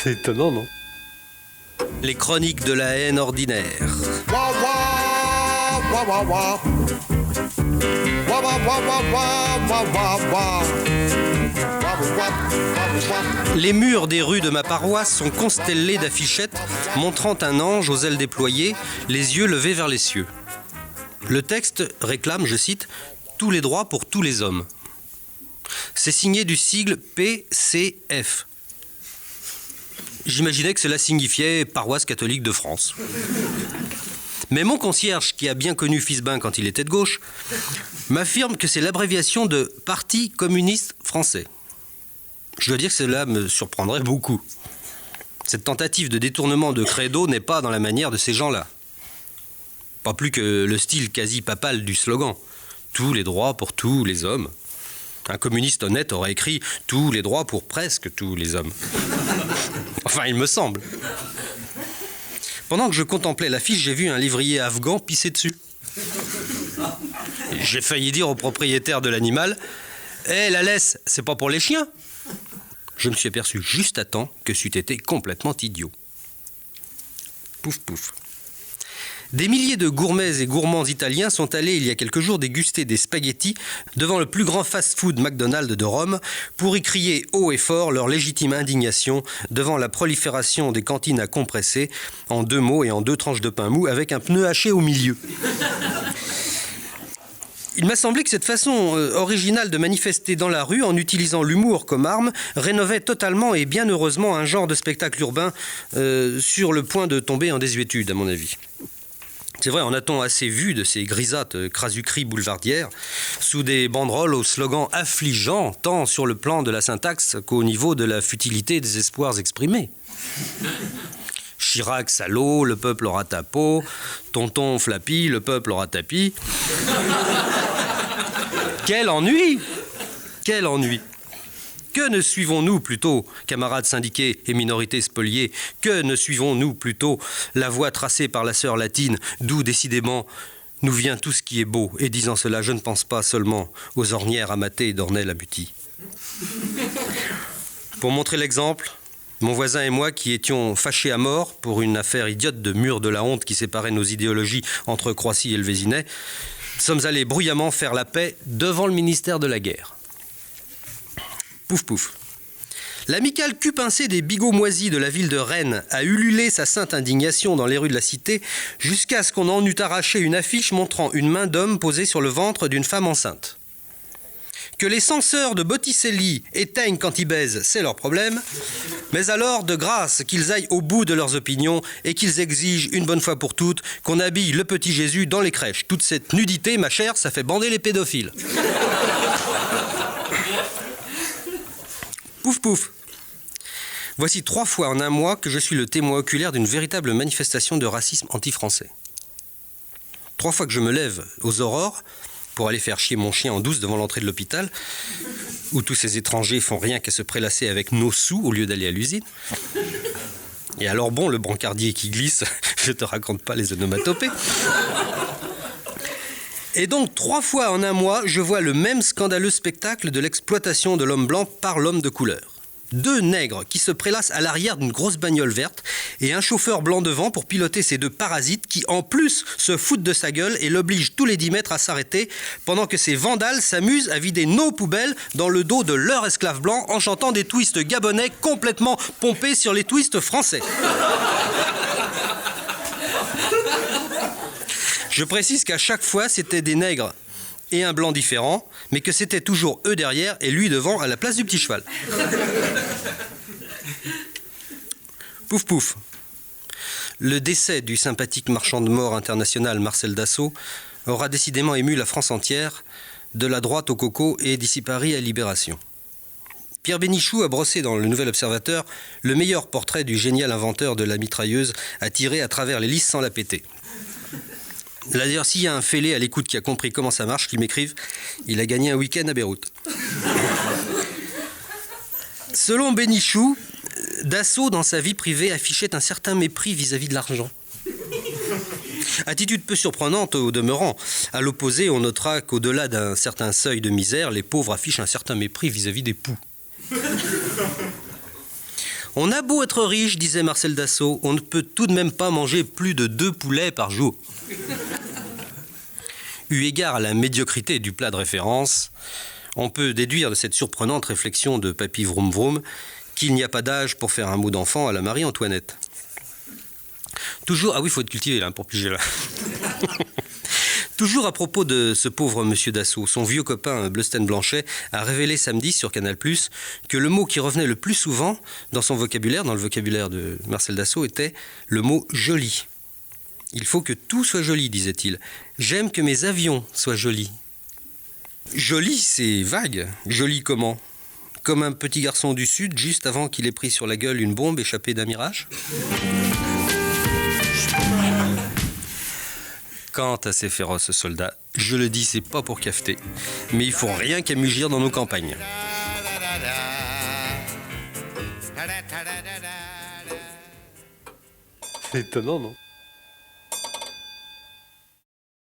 C'est étonnant, non? Les chroniques de la haine ordinaire. Wah, wah, wah, wah, wah. Wah, wah, wah, wah, wah, wah, wah, wah. Wah, wah, wah, wah. Les murs des rues de ma paroisse sont constellés d'affichettes montrant un ange aux ailes déployées, les yeux levés vers les cieux. Le texte réclame, je cite, « tous les droits pour tous les hommes ». C'est signé du sigle PCF. J'imaginais que cela signifiait Paroisse catholique de France. Mais mon concierge, qui a bien connu Fisbin quand il était de gauche, m'affirme que c'est l'abréviation de Parti communiste français. Je dois dire que cela me surprendrait beaucoup. Cette tentative de détournement de credo n'est pas dans la manière de ces gens-là. Pas plus que le style quasi papal du slogan « tous les droits pour tous les hommes ». Un communiste honnête aurait écrit « tous les droits pour presque tous les hommes ». Enfin, il me semble. Pendant que je contemplais l'affiche, j'ai vu un lévrier afghan pisser dessus. J'ai failli dire au propriétaire de l'animal « Eh, la laisse, c'est pas pour les chiens !» Je me suis aperçu juste à temps que c'eût été complètement idiot. Pouf, pouf. Des milliers de gourmets et gourmands italiens sont allés il y a quelques jours déguster des spaghettis devant le plus grand fast-food McDonald's de Rome pour y crier haut et fort leur légitime indignation devant la prolifération des cantines à compresser en 2 mots et en 2 tranches de pain mou avec un pneu haché au milieu. Il m'a semblé que cette façon originale de manifester dans la rue en utilisant l'humour comme arme rénovait totalement et bien heureusement un genre de spectacle urbain sur le point de tomber en désuétude à mon avis. C'est vrai, en a-t-on assez vu de ces grisâtres crasucries boulevardières sous des banderoles aux slogans affligeants tant sur le plan de la syntaxe qu'au niveau de la futilité des espoirs exprimés. Chirac, salaud, le peuple aura ta peau. Tonton Flappy, le peuple aura tapis. Quel ennui! Quel ennui! Que ne suivons-nous plutôt, camarades syndiqués et minorités spoliées, que ne suivons-nous plutôt la voie tracée par la sœur latine, d'où décidément nous vient tout ce qui est beau. Et disant cela, je ne pense pas seulement aux ornières amatées d'Ornel à Muti. Pour montrer l'exemple, mon voisin et moi, qui étions fâchés à mort pour une affaire idiote de mur de la honte qui séparait nos idéologies entre Croissy et le Vésinet, sommes allés bruyamment faire la paix devant le ministère de la Guerre. Pouf pouf. L'amicale cul-pincé des bigots moisis de la ville de Rennes a ululé sa sainte indignation dans les rues de la cité jusqu'à ce qu'on en eût arraché une affiche montrant une main d'homme posée sur le ventre d'une femme enceinte. Que les censeurs de Botticelli éteignent quand ils baisent, c'est leur problème, mais alors, de grâce, qu'ils aillent au bout de leurs opinions et qu'ils exigent une bonne fois pour toutes qu'on habille le petit Jésus dans les crèches. Toute cette nudité, ma chère, ça fait bander les pédophiles. Pouf pouf. Voici 3 fois en un mois que je suis le témoin oculaire d'une véritable manifestation de racisme anti-français. 3 fois que je me lève aux aurores pour aller faire chier mon chien en douce devant l'entrée de l'hôpital, où tous ces étrangers font rien qu'à se prélasser avec nos sous au lieu d'aller à l'usine. Et alors bon, le brancardier qui glisse, je te raconte pas les onomatopées. Et donc 3 fois en un mois, je vois le même scandaleux spectacle de l'exploitation de l'homme blanc par l'homme de couleur. 2 nègres qui se prélassent à l'arrière d'une grosse bagnole verte et un chauffeur blanc devant pour piloter ces 2 parasites qui en plus se foutent de sa gueule et l'obligent tous les 10 mètres à s'arrêter pendant que ces vandales s'amusent à vider nos poubelles dans le dos de leur esclave blanc en chantant des twists gabonais complètement pompés sur les twists français. Je précise qu'à chaque fois, c'était des nègres et un blanc différent, mais que c'était toujours eux derrière et lui devant à la place du petit cheval. Pouf pouf. Le décès du sympathique marchand de mort international Marcel Dassault aura décidément ému la France entière, de la droite au coco et d'ici Paris à Libération. Pierre Bénichou a brossé dans le Nouvel Observateur le meilleur portrait du génial inventeur de la mitrailleuse à tirer à travers les lisses sans la péter. Là, d'ailleurs, s'il y a un fêlé à l'écoute qui a compris comment ça marche, qu'il m'écrive, il a gagné un week-end à Beyrouth. Selon Bénichou, Dassault, dans sa vie privée, affichait un certain mépris vis-à-vis de l'argent. Attitude peu surprenante au demeurant. À l'opposé, on notera qu'au-delà d'un certain seuil de misère, les pauvres affichent un certain mépris vis-à-vis des poux. On a beau être riche, disait Marcel Dassault, on ne peut tout de même pas manger plus de 2 poulets par jour. Eu égard à la médiocrité du plat de référence, on peut déduire de cette surprenante réflexion de Papy Vroom Vroom qu'il n'y a pas d'âge pour faire un mot d'enfant à la Marie-Antoinette. Toujours, ah oui, il faut être cultivé là pour piger là. Toujours à propos de ce pauvre monsieur Dassault, son vieux copain Bleusten Blanchet a révélé samedi sur Canal+, que le mot qui revenait le plus souvent dans son vocabulaire, dans le vocabulaire de Marcel Dassault, était le mot « joli ». Il faut que tout soit joli, disait-il. J'aime que mes avions soient jolis. Joli, c'est vague. Joli comment ? Comme un petit garçon du Sud, juste avant qu'il ait pris sur la gueule une bombe échappée d'un mirage ? Quant à ces féroces soldats, je le dis, c'est pas pour cafeter, mais ils font rien qu'à mugir dans nos campagnes. C'est étonnant, non ?